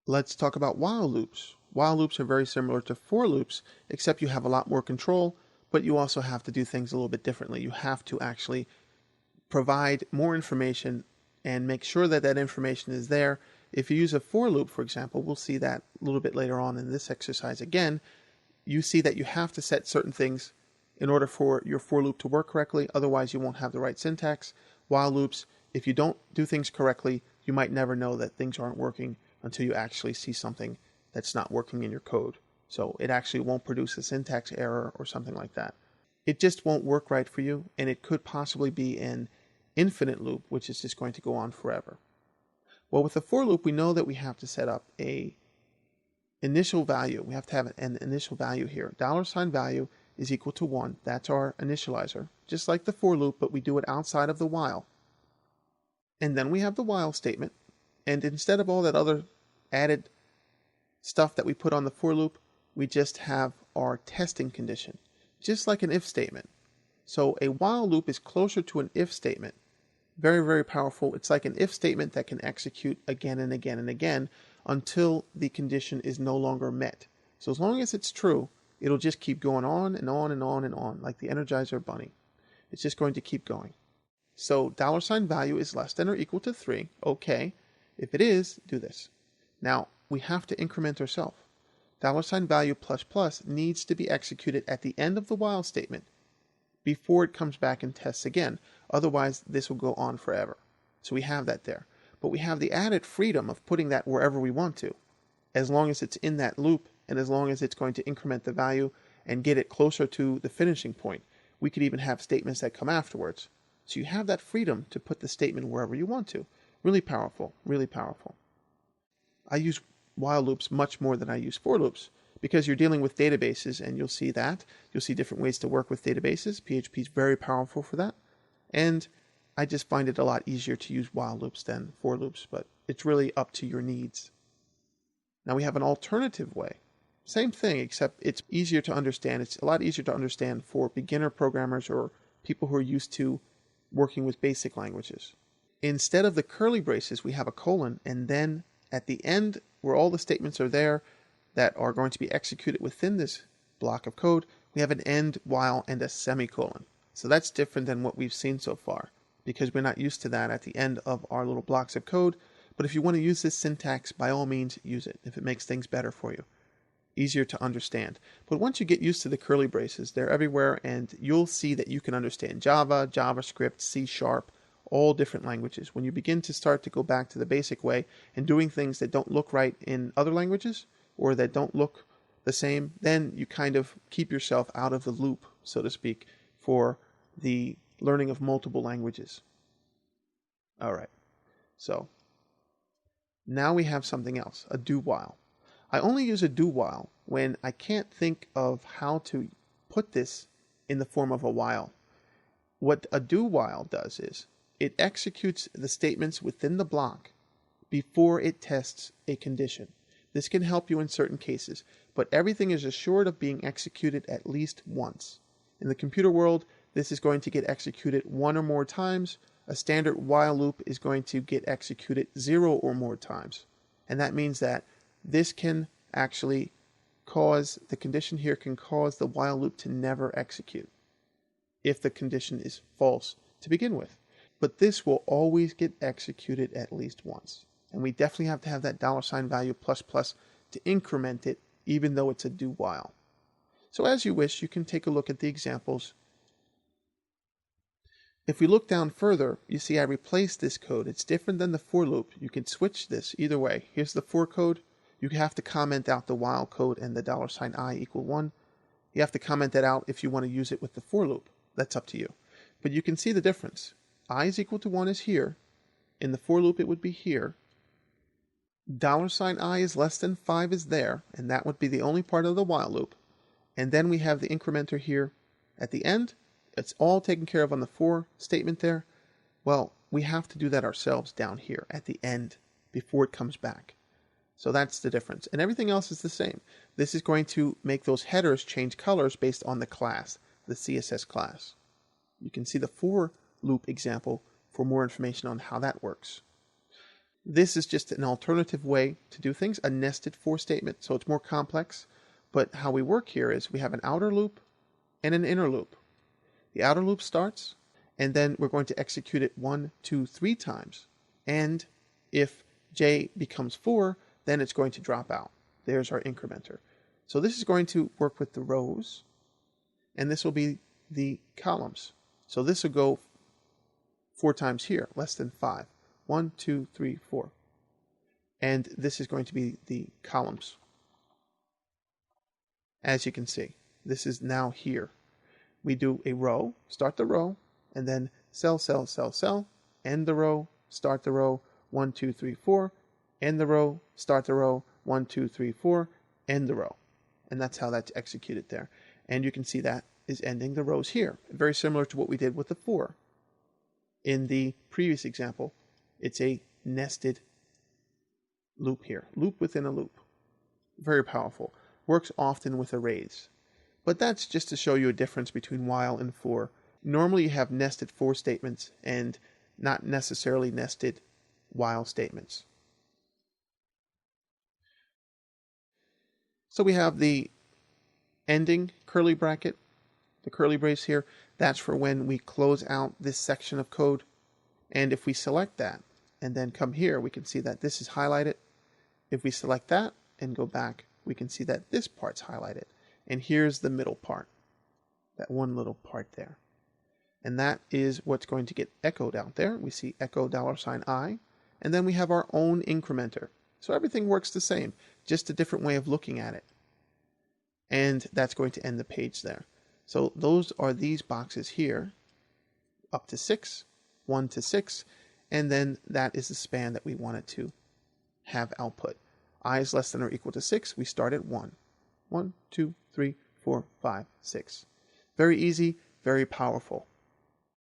Let's talk about while loops. While loops are very similar to for loops, except you have a lot more control, but you also have to do things a little bit differently. You have to actually provide more information and make sure that that information is there. If you use a for loop, for example, we'll see that a little bit later on in this exercise again, you see that you have to set certain things in order for your for loop to work correctly. Otherwise, you won't have the right syntax. While loops, if you don't do things correctly, you might never know that things aren't working until you actually see something that's not working in your code. So it actually won't produce a syntax error or something like that. It just won't work right for you, and it could possibly be an infinite loop, which is just going to go on forever. Well, with a for loop, we know that we have to set up a initial value. We have to have an initial value here. $value is equal to 1. That's our initializer, just like the for loop, but we do it outside of the while. And then we have the while statement, and instead of all that other added stuff that we put on the for loop, we just have our testing condition, just like an if statement. So a while loop is closer to an if statement. Very, very powerful. It's like an if statement that can execute again and again and again until the condition is no longer met. So as long as it's true, it'll just keep going on and on and on and on, like the Energizer Bunny. It's just going to keep going. So $value is less than or equal to 3. Okay. If it is, do this. Now, we have to increment ourselves. $value plus plus needs to be executed at the end of the while statement before it comes back and tests again. Otherwise, this will go on forever. So we have that there. But we have the added freedom of putting that wherever we want to, as long as it's in that loop and as long as it's going to increment the value and get it closer to the finishing point. We could even have statements that come afterwards. So you have that freedom to put the statement wherever you want to. Really powerful, really powerful. I use while loops much more than I use for loops because you're dealing with databases, and you'll see that. You'll see different ways to work with databases. PHP is very powerful for that. And I just find it a lot easier to use while loops than for loops, but it's really up to your needs. Now we have an alternative way. Same thing, except it's easier to understand. It's a lot easier to understand for beginner programmers or people who are used to working with basic languages. Instead of the curly braces, we have a colon, and then at the end, where all the statements are there that are going to be executed within this block of code, we have an end, while, and a semicolon. So that's different than what we've seen so far, because we're not used to that at the end of our little blocks of code. But if you want to use this syntax, by all means, use it if it makes things better for you. Easier to understand. But once you get used to the curly braces, they're everywhere, and you'll see that you can understand Java, JavaScript, C#, all different languages. When you begin to start to go back to the basic way and doing things that don't look right in other languages or that don't look the same, then you kind of keep yourself out of the loop, so to speak, for the learning of multiple languages. All right. So now we have something else, a do while. I only use a do while when I can't think of how to put this in the form of a while. What a do while does is it executes the statements within the block before it tests a condition. This can help you in certain cases, but everything is assured of being executed at least once. In the computer world, this is going to get executed 1 or more times. A standard while loop is going to get executed 0 or more times. And that means that this can actually cause, the condition here can cause the while loop to never execute if the condition is false to begin with. But this will always get executed at least once. And we definitely have to have that $value plus plus to increment it, even though it's a do while. So as you wish, you can take a look at the examples. If we look down further, you see I replaced this code. It's different than the for loop. You can switch this either way. Here's the for code. You have to comment out the while code and the $i equal 1. You have to comment that out if you want to use it with the for loop. That's up to you. But you can see the difference. I is equal to 1 is here. In the for loop, it would be here. $i is less than 5 is there, and that would be the only part of the while loop. And then we have the incrementer here at the end. It's all taken care of on the for statement there. Well, we have to do that ourselves down here at the end before it comes back. So that's the difference. And everything else is the same. This is going to make those headers change colors based on the class, the CSS class. You can see the for loop example for more information on how that works. This is just an alternative way to do things, a nested for statement. So it's more complex, but how we work here is we have an outer loop and an inner loop. The outer loop starts, and then we're going to execute it 1, 2, 3 times. And if j becomes 4, then it's going to drop out. There's our incrementer. So this is going to work with the rows, and this will be the columns. So this will go 4 times here, less than 5. 1, 2, 3, 4. And this is going to be the columns. As you can see, this is now here. We do a row, start the row, and then cell, cell, cell, cell, end the row, start the row, 1, 2, 3, 4, end the row, start the row, 1, 2, 3, 4, end the row. And that's how that's executed there. And you can see that is ending the rows here. Very similar to what we did with the 4. In the previous example, it's a nested loop here. Loop within a loop. Very powerful. Works often with arrays. But that's just to show you a difference between while and for. Normally you have nested for statements and not necessarily nested while statements. So we have the ending curly bracket, the curly brace here. That's for when we close out this section of code. And if we select that and then come here, we can see that this is highlighted. If we select that and go back, we can see that this part's highlighted. And here's the middle part, that one little part there. And that is what's going to get echoed out there. We see echo $i, and then we have our own incrementer. So everything works the same, just a different way of looking at it. And that's going to end the page there. So those are these boxes here, up to 6, 1 to 6, and then that is the span that we wanted to have output. I is less than or equal to 6, we start at 1. 1, 2, 3, 4, 5, 6. Very easy, very powerful.